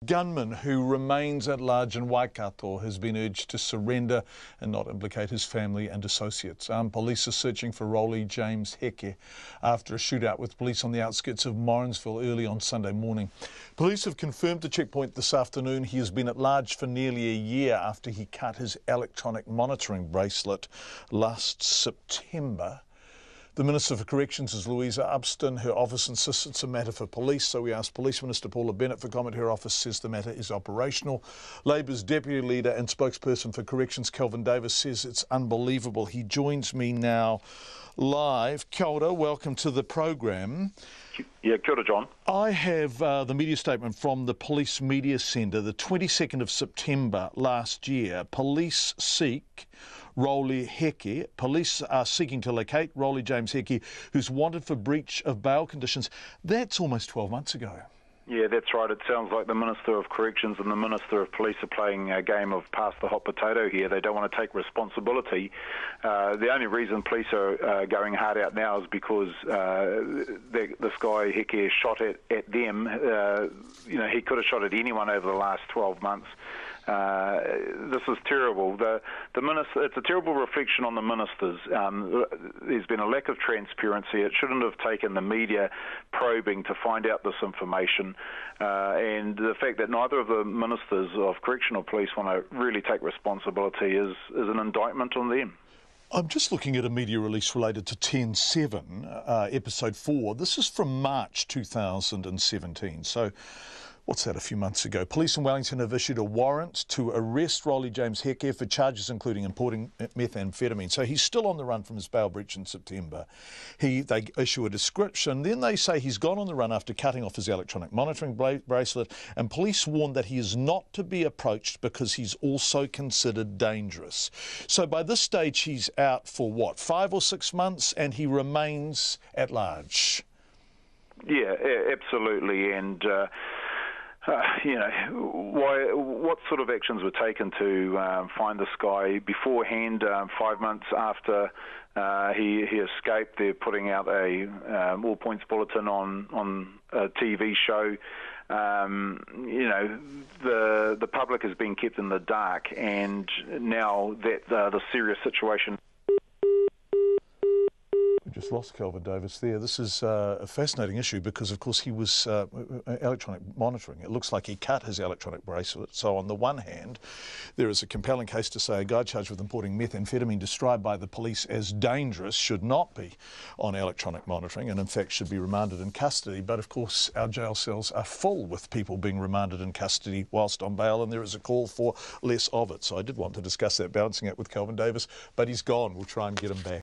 Gunman, who remains at large in Waikato, has been urged to surrender and not implicate his family and associates. Police are searching for Rolly James Heke after a shootout with police on the outskirts of Morrinsville early on Sunday morning. Police have confirmed to Checkpoint this afternoon he has been at large for nearly a year after he cut his electronic monitoring bracelet last September. The Minister for Corrections is Louisa Upston. Her office insists it's a matter for police, so we asked Police Minister Paula Bennett for comment. Her office says the matter is operational. Labor's Deputy Leader and spokesperson for Corrections, Kelvin Davis, says it's unbelievable. He joins me now live. Kia ora, welcome to the program. Yeah, kia ora, John. I have the media statement from the Police Media Centre, the 22nd of September last year. Police seek Rolly Heke. Police are seeking to locate Rolly James Heke, who's wanted for breach of bail conditions. That's almost 12 months ago. Yeah, that's right. It sounds like the Minister of Corrections and the Minister of Police are playing a game of pass the hot potato here. They don't want to take responsibility. The only reason police are going hard out now is because this guy Heke shot at them. He could have shot at anyone over the last 12 months. This is terrible. It's a terrible reflection on the ministers. There's been a lack of transparency. It shouldn't have taken the media probing to find out this information. And the fact that neither of the ministers of correctional police want to really take responsibility is an indictment on them. I'm just looking at a media release related to 10/7, episode 4. This is from March 2017. So what's that, a few months ago? Police in Wellington have issued a warrant to arrest Rolly James Heke for charges including importing methamphetamine. So he's still on the run from his bail breach in September. They issue a description. Then they say he's gone on the run after cutting off his electronic monitoring bracelet, and police warn that he is not to be approached because he's also considered dangerous. So by this stage he's out for what, 5 or 6 months, and he remains at large? Yeah, absolutely. And what sort of actions were taken to find this guy beforehand? 5 months after he escaped, they're putting out a all points bulletin on a TV show. The public has been kept in the dark, and now that the serious situation. Just lost Kelvin Davis there. This is a fascinating issue because, of course, he was electronic monitoring. It looks like he cut his electronic bracelet. So on the one hand, there is a compelling case to say a guy charged with importing methamphetamine described by the police as dangerous should not be on electronic monitoring and, in fact, should be remanded in custody. But, of course, our jail cells are full with people being remanded in custody whilst on bail, and there is a call for less of it. So I did want to discuss that balancing act with Kelvin Davis, but he's gone. We'll try and get him back.